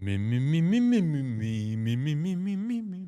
Me, me, me, me, me, me, me, me, me, me, me, me, me.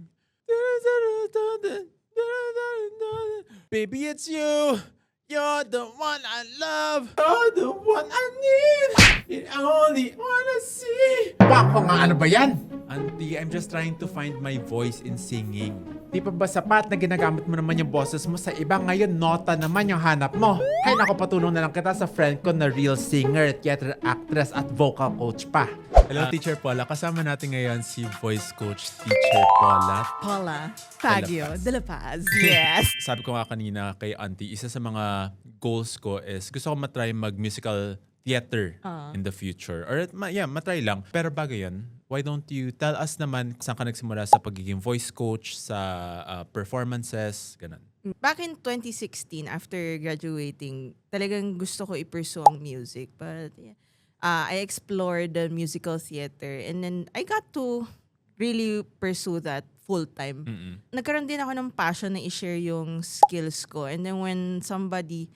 Baby, it's you. You're the one I love. You're the one I need. You're the only one I see. Bako nga, ano ba yan? Auntie, I'm just trying to find my voice in singing. Di pa ba sapat na ginagamit mo naman yung boses mo sa iba? Ngayon, nota naman yung hanap mo. Hay nako, patulong na lang kita sa friend ko na real singer, theater actress at vocal coach pa. Hello, Teacher Paula. Kasama natin ngayon si voice coach Teacher Paula. Paula Fagio de la Paz. Yes. Sabi ko nga kanina kay Auntie, isa sa mga goals ko is gusto ko matry mag-musical theater in the future. Or matry lang. Pero bago yan, why don't you tell us naman saan ka nagsimula sa pagiging voice coach, sa performances, ganun. Back in 2016, after graduating, talagang gusto ko i-pursue ang music. But yeah, I explored the musical theater and then I got to really pursue that full-time. Nagkaroon din ako ng passion na i-share yung skills ko. And then when somebody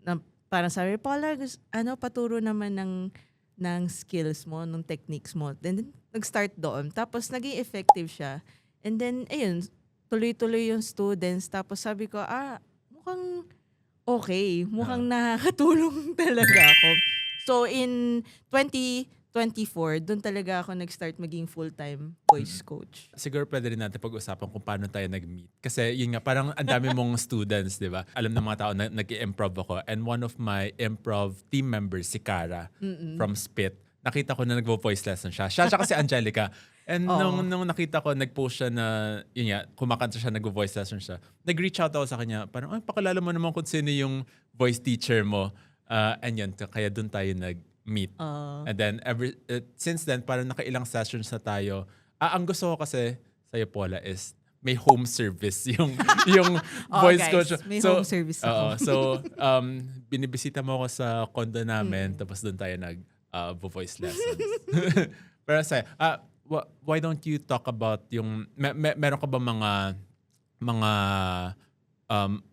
na parang sabi, Paula, paturo naman ng skills mo, ng techniques mo. Then nag-start doon. Tapos naging effective siya. And then, ayun, tuloy-tuloy yung students. Tapos sabi ko, mukhang okay. Mukhang nakakatulong talaga ako. So in 2024, doon talaga ako nag-start maging full-time voice coach. Siguro pwede rin natin pag-usapan kung paano tayo nag-meet. Kasi yun nga, parang ang dami mong students, di ba? Alam ng mga tao na nag-improv ako. And one of my improv team members, si Cara, from Spit, nakita ko na nagvo-voice lesson siya. Siya kasi Angelica. And nung nakita ko, nag-post siya na, yun nga, kumakanta siya, nagvo-voice lesson siya. Nag-reach out ako sa kanya, parang, pakilala mo naman kung sino yung voice teacher mo. And yun, kaya dun tayo nag-meet. And then, since then, parang nakailang sessions na tayo. Ang gusto ko kasi sa'yo, Paula, is may home service yung voice coach. May home service ako. So, binibisita mo ako sa condo namin, tapos dun tayo nag-voice lessons. Pero sa'yo, why don't you talk about yung, meron ka ba mga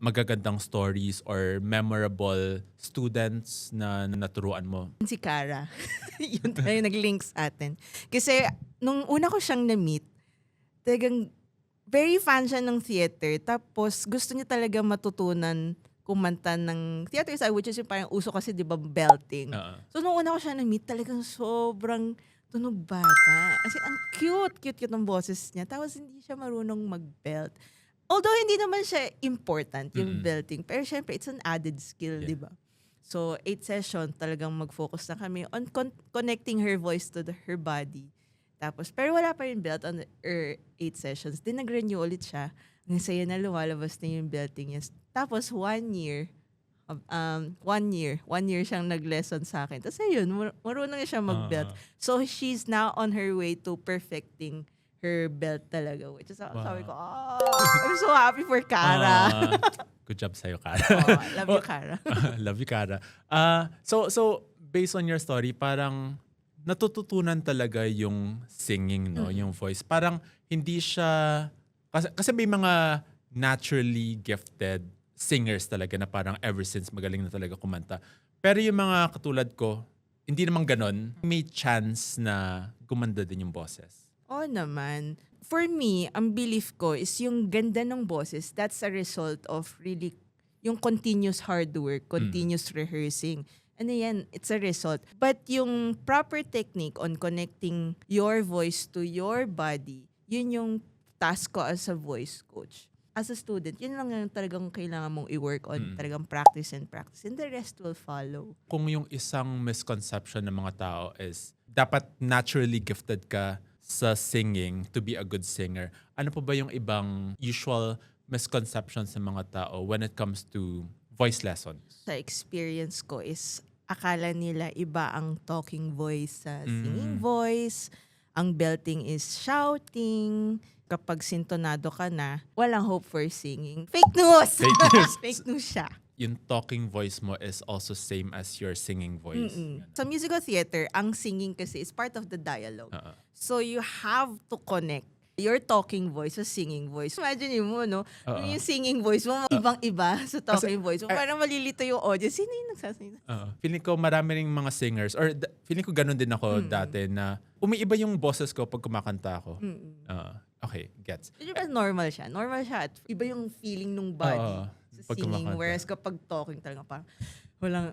magagandang stories or memorable students na naturuan mo? Si Cara. Yun tayo nag-link sa atin. Kasi nung una ko siyang na-meet, talagang very fan siya ng theater. Tapos gusto niya talaga matutunan kumanta ng theater side, which is yung parang uso kasi, di ba, belting. So nung una ko siya na-meet, talagang sobrang tunog bata. Kasi ang cute ng boses niya. Tapos hindi siya marunong mag-belt. Although hindi naman siya important, yung belting. Pero syempre, it's an added skill, di ba? So, 8 session, talagang mag-focus na kami on connecting her voice to her body. Tapos, pero wala pa yung belt on her 8 sessions. Then, nag-renew ulit siya. Ang saya na lumalabas na yung belting niya. Tapos, 1 year siyang nag-lesson sa akin. Tapos, ayun, marunong na siya mag-belt. So, she's now on her way to perfecting her belt talaga. Which is, sabi ko, I'm so happy for Cara. Good job sa'yo, Cara. Love you, Cara. Love you, Cara. So, based on your story, parang natututunan talaga yung singing, no? Yung voice. Parang hindi siya, kasi may mga naturally gifted singers talaga na parang ever since magaling na talaga kumanta. Pero yung mga katulad ko, hindi naman ganon. May chance na gumanda din yung boses. Oo naman. For me, ang belief ko is yung ganda ng boses, that's a result of really yung continuous hard work, continuous rehearsing. Ano yan, it's a result. But yung proper technique on connecting your voice to your body, yun yung task ko as a voice coach. As a student, yun lang yung talagang kailangan mong i-work on, talagang practice and the rest will follow. Kung yung isang misconception ng mga tao is dapat naturally gifted ka sa singing to be a good singer, ano po ba yung ibang usual misconceptions ng mga tao when it comes to voice lessons? Sa experience ko is akala nila iba ang talking voice sa singing voice, ang belting is shouting. Kapag sintonado ka na, walang hope for singing. Fake news! Fake news. Fake news siya. Yung talking voice mo is also same as your singing voice. Sa musical theater, ang singing kasi is part of the dialogue. So you have to connect your talking voice sa singing voice. Imagine mo, no? Oo. Yung singing voice mo, ibang-iba sa talking voice mo. Parang malilito yung audience. Sino yung nagsasalita? Feeling ko marami ring mga singers, or feeling ko ganun din ako dati na umiiba yung boses ko pag kumakanta ako. Okay, gets. Pero normal siya. Normal siya. At iba yung feeling nung body sa pag singing. kumakanta. Whereas kapag talking talaga parang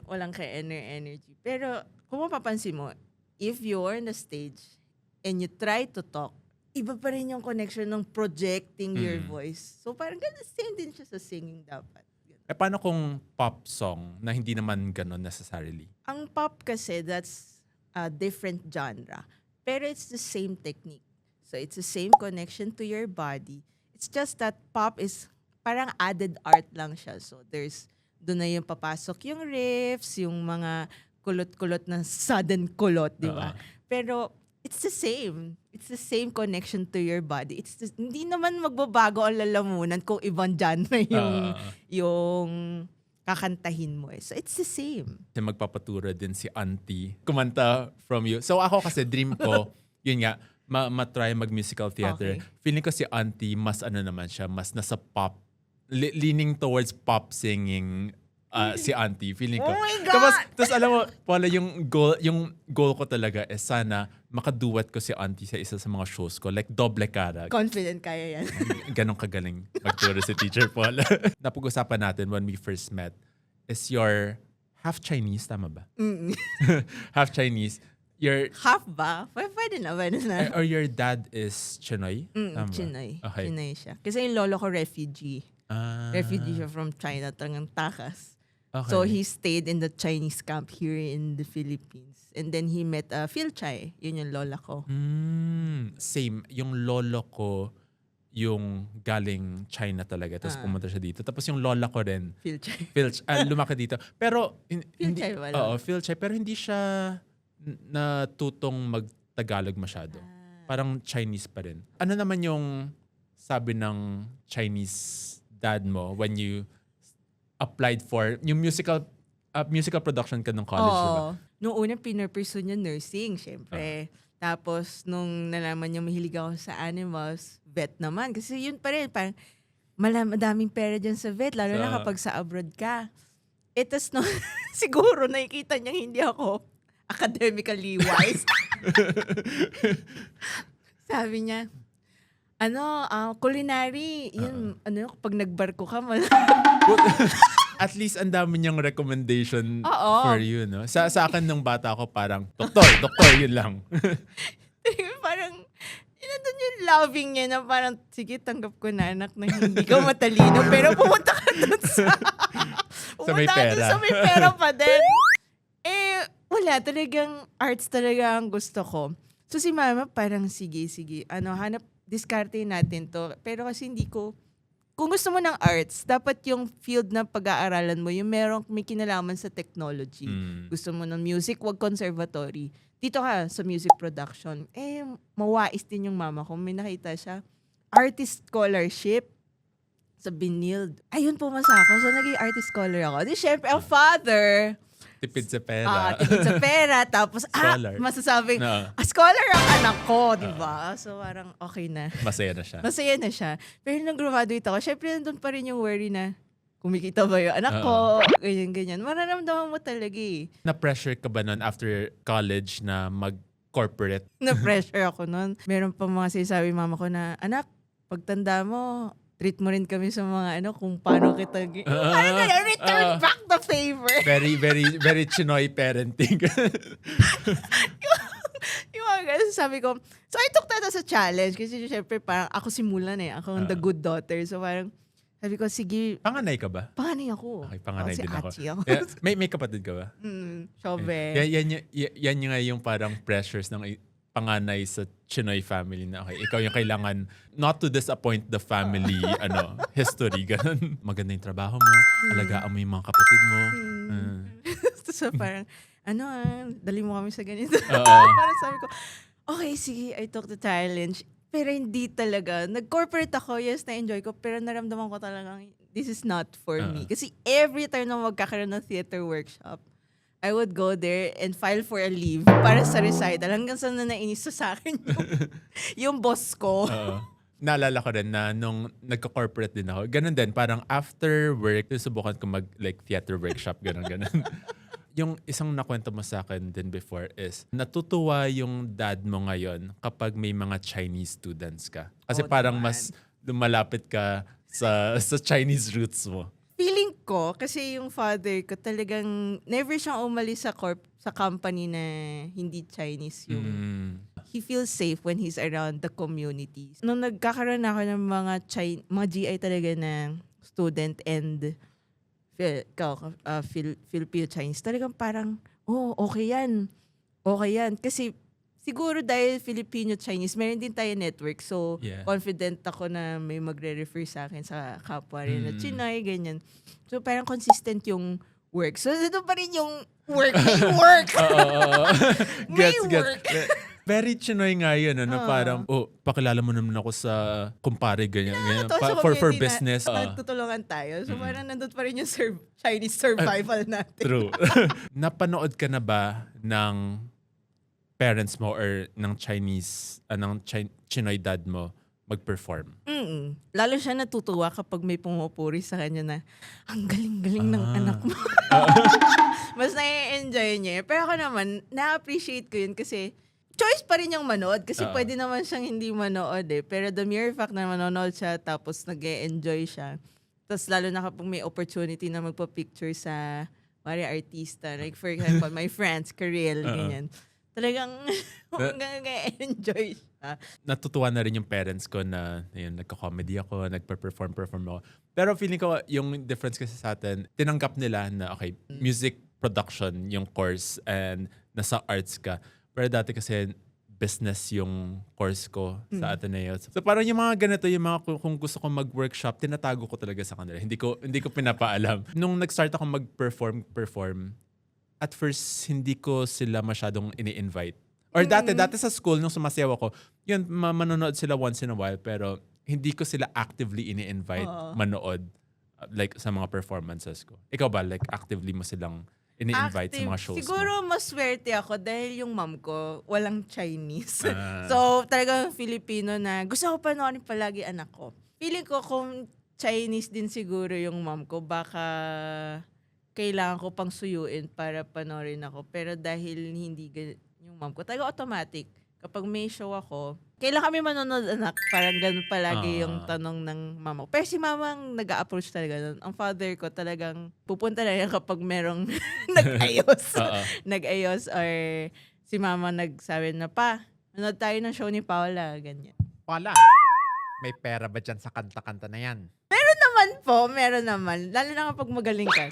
walang energy. Pero kung mapapansin mo, if you're on the stage and you try to talk, iba pa rin yung connection ng projecting your voice. So parang ganun, same din siya sa singing dapat. Paano kung pop song na hindi naman ganun necessarily? Ang pop kasi, that's a different genre. Pero it's the same technique. So it's the same connection to your body. It's just that pop is parang added art lang siya. So doon na yung papasok yung riffs, yung mga kulot-kulot na sudden kulot, di ba? Pero it's the same. It's the same connection to your body. Hindi naman magbabago ang lalamunan kung ibang genre yung kakantahin mo. So it's the same. Kasi magpapatura din si Auntie kumanta from you. So ako kasi dream ko, yun nga, matry mag-musical theater. Okay. Feeling ko si Auntie mas naman siya, mas nasa pop, leaning towards pop singing si Auntie. Feeling ko. Oh my God! Tapos alam mo, Paula, yung goal ko talaga is sana makaduet ko si Auntie sa isa sa mga shows ko. Like, doble cara. Confident kaya yan. Ganon kagaling magturo si Teacher Paula. Napag-usapan natin when we first met is your half Chinese, tama ba? Half Chinese. Your Half ba? Pwede na. or your dad is Chinoy? Tama ba? Chinoy. Okay. Chinoy siya. Kasi yung lolo ko refugee. Ah, Refugee siya from China, talagang takas. okay. So he stayed in the Chinese camp here in the Philippines. And then he met Phil Chai. Yun yung lola ko. Same. Yung lolo ko, yung galing China talaga. Tapos pumunta siya dito. Tapos yung lola ko rin, Phil Chai. lumaki dito. Pero, Phil Chai wala. Oo, Phil Chai. Pero hindi siya natutong mag-Tagalog masyado. Parang Chinese pa rin. Ano naman yung sabi ng Chinese dad mo when you applied for yung musical production ka ng college, di ba? Noong una, pinurpursue niya nursing, syempre. Tapos, nung nalaman niya mahilig ako sa animals, vet naman. Kasi yun pa rin, parang madaming pera dyan sa vet, lalo na kapag sa abroad ka. Tapos, no, siguro nakikita niya hindi ako academically wise. Sabi niya, culinary, yun, kapag nagbarko ka, At least ang dami niyang recommendation Oo. for you, no? Sa akin nung bata ko, parang, doktor, yun lang. parang, doon yung loving niya na parang, sige, tanggap ko na anak na hindi ka matalino, pero pumunta ka doon may pera. Sa may pera pa din. Wala, talagang arts talaga ang gusto ko. So si mama parang, sige, diskarte natin to. Pero kasi kung gusto mo ng arts, dapat yung field na pag-aaralan mo, yung may kinalaman sa technology. Gusto mo ng music, wag conservatory. Dito ka sa music production. Mawais din yung mama ko. May nakita siya. Artist scholarship sa Binild. Ayun, pumasa ako. So, naging artist scholar ako. Di, syempre, ang father. Tipid sa pera. Tipid sa pera. Tapos, Scholar. masasabing, No. Scholar ang anak ko, di ba? So, parang okay na. Masaya na siya. Masaya na siya. Pero nung graduate ako, syempre nandun pa rin yung worry na, kumikita ba yung anak ko? Ganyan. Mararamdaman mo talaga eh. Na-pressure ka ba nun after college na mag-corporate? Na-pressure ako nun. Meron pa mga sinasabi mama ko na, anak, pagtanda mo, treat mo rin kami sa mga kung paano kita... Parang ganyan, return back the favor. Very, very, very Chinoy parenting. Yung mga ganun, sabi ko, so I took that as a challenge kasi syempre parang ako simulan ako the good daughter. So parang sabi ko, sige. Panganay ka ba? Panganay ako. Okay, panganay si din ako. Achi ako. Yeah, may kapatid ka ba? Sobe. Yan yung nga yung parang pressures ng panganay sa Chinoy family na okay, ikaw yung kailangan not to disappoint the family history, ganun. Maganda yung trabaho mo, alagaan mo yung mga kapatid mo. So parang, dali mo kami sa ganito. Parang sabi ko, okay, sige, I took the challenge. Pero hindi talaga. Nag-corporate ako, yes, na-enjoy ko, pero naramdaman ko talagang, this is not for me. Kasi every time na magkakaroon ng theater workshop, I would go there and file for a leave para sa recital. Hanggang sa na nainis sa akin yung boss ko. Naalala ko rin na nung nagka-corporate din ako, ganun din, parang after work, susubukan ko like theater workshop, ganun. Yung isang nakwento mo sa akin din before is, natutuwa yung dad mo ngayon kapag may mga Chinese students ka. Kasi parang naman. mas lumalapit ka sa Chinese roots mo. Feeling ko, kasi yung father ko talagang never siyang umalis sa company na hindi Chinese yung... He feels safe when he's around the communities. Nung nagkakaroon ako ng mga GI talaga na student and Filipino Chinese, talagang parang, okay yan. Okay yan. Kasi siguro dahil Filipino Chinese, meron din tayo network. So, confident ako na may magre-refer sa akin sa kapwa rin na Chinoy, ganyan. So, parang consistent yung work. So, ito pa rin yung work. May work. Very Chinoy nga yun, na parang, pakilala mo naman ako sa kumpare, ganyan. For business. Nagtutulungan tayo. So, parang nandun pa rin yung Chinese survival natin. True. Napanood ka na ba ng parents mo or ng Chinoy dad mo mag-perform? Lalo siya natutuwa kapag may pumupuri sa kanya na, ang galing-galing ng anak mo. Mas na-enjoy niya. Pero ako naman, na-appreciate ko yun kasi choice pa rin yung manood kasi pwede naman siyang hindi manood eh. Pero the mere fact na manonood siya tapos nag-e-enjoy siya. Tapos lalo na kapag may opportunity na magpa-picture sa artista. Like for example, my friends, Karel, ganyan. Talagang nag-enjoy siya. Natutuwa na rin yung parents ko na nagko-comedy ako, nagpa-perform ako. Pero feeling ko yung difference kasi sa atin, tinanggap nila na okay, music production yung course and nasa arts ka. Pero dati kasi business yung course ko sa Ateneo. So parang yung mga ganito, yung mga kung gusto ko mag-workshop, tinatago ko talaga sa kanila. Hindi ko pinapaalam. Nung nag-start ako mag-perform, at first hindi ko sila masyadong ini-invite. Or dati sa school nung sumasayaw ako, yun manonood sila once in a while pero hindi ko sila actively ini-invite manood like sa mga performances ko. Ikaw ba like actively mo silang ini-invite sa mga shows Siguro mo? mas swerte ako dahil yung mom ko walang Chinese. So talagang Filipino na gusto ko panoorin palagi anak ko. Feeling ko kung Chinese din siguro yung mom ko, baka kailangan ko pang suyuin para panoorin ako. Pero dahil hindi yung mom ko, talaga automatic. Kapag may show ako, kailan kami manonood anak? Parang ganun palagi yung tanong ng mama ko. Pero si mama ang nag-a-approach talaga nun. Ang father ko talagang pupunta na yan kapag merong nag-ayos. Nag-ayos or si mama nagsabi na, pa, manood tayo ng show ni Paula. Ganyan. Wala. May pera ba dyan sa kanta-kanta na yan? Meron naman. Lalo na kapag magaling ka.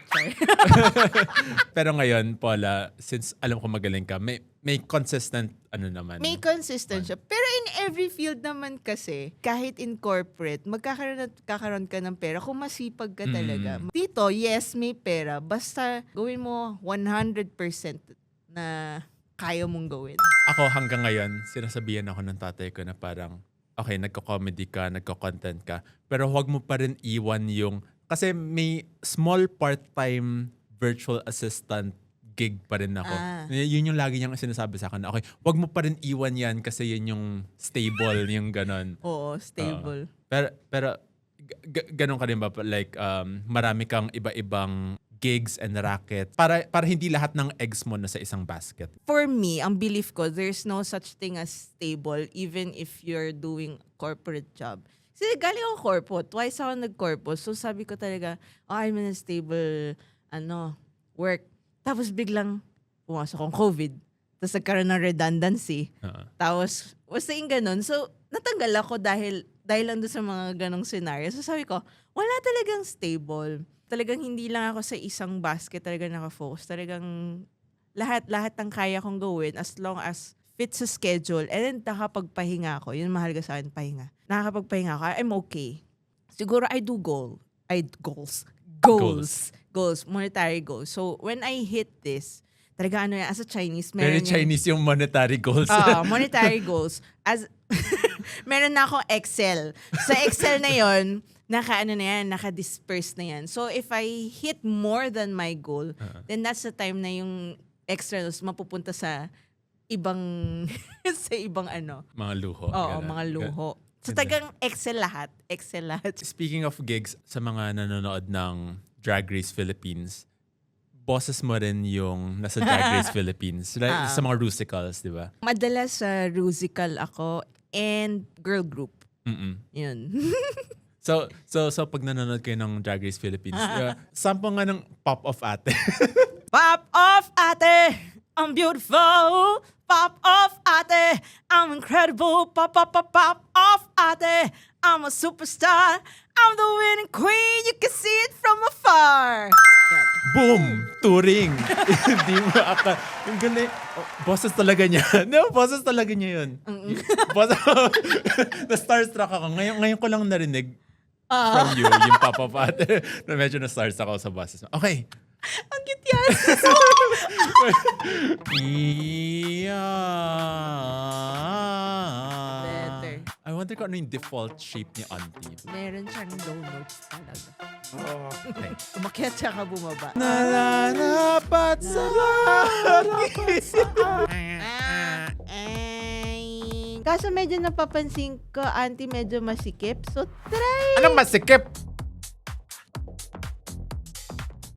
Pero ngayon, Paula, since alam ko magaling ka, may consistent naman. May consistent siya. Pero in every field naman kasi, kahit in corporate, magkakaroon ka ng pera kung masipag ka talaga. Dito, yes, may pera. Basta gawin mo 100% na kaya mong gawin. Ako hanggang ngayon, sinasabihan ako ng tatay ko na parang, okay, nagko-comedy ka, nagko-content ka, pero huwag mo pa rin iwan yung... Kasi may small part-time virtual assistant gig pa rin ako. Yun yung lagi niyang sinasabi sa akin. Okay, huwag mo pa rin iwan yan kasi yun yung stable, yung ganon. Oo, stable. Pero ganon ka rin ba? Like, marami kang iba-ibang gigs and racket para hindi lahat ng eggs mo na sa isang basket. For me, ang belief ko, there's no such thing as stable even if you're doing corporate job. Kasi galing ako corpo. Twice ako nag-corpo. So sabi ko talaga, I'm in a stable work. Tapos biglang pumasok akong COVID. Tapos nagkaroon ng redundancy. Tapos, basta yung ganun. So, natanggal ako dahil lang doon sa mga ganong scenario. So sabi ko, wala talagang stable. Talagang hindi lang ako sa isang basket talaga nakafocus. Talagang lahat ng kaya kong gawin as long as fit sa schedule and then nakapagpahinga ako. Yun mahalaga sa akin, pahinga. Nakakapagpahinga ako, I'm okay. Siguro I do goals. Monetary goals. So when I hit this, talaga as a Chinese, Very Chinese yung monetary goals. Monetary goals. Meron na akong Excel. Sa Excel na yon, naka-disperse na yan. So if I hit more than my goal, then that's the time na yung extra nose mapupunta sa ibang sa ibang ano. Mga luho. Oo, Ganun. mga luho. So Ganda. tagang Excel lahat. Speaking of gigs, sa mga nanonood ng Drag Race Philippines, bosses mo rin yung nasa Drag Race Philippines. Like, sa mga rusicals, di ba? Madalas sa Rusical ako and girl group. Mm-mm. Yun. So pag nanonood kayo ng Drag Race Philippines, sample nga ng Pop Off Ate. Pop off, ate! I'm beautiful! Pop off, ate! I'm incredible! Pop, pop, pop, pop off, ate! I'm a superstar! I'm the winning queen! You can see it from afar! Yan. Boom! Touring! Hindi mo yung ganda bosses talaga niya. No, bosses talaga niya yun. Na-starstruck ako. Ngayon ko lang narinig from you, yung Pop Off Ate, na medyo na-starstruck ako sa bosses. Okay. Ang cute yan! Better. I wonder kung ano yung default shape ni Auntie. Meron siyang low notes talaga. Okay. Umakyat siya ka bumaba. Nararapat sa Kaso medyo napapansin ko, auntie medyo masikip. So, try. Anong masikip?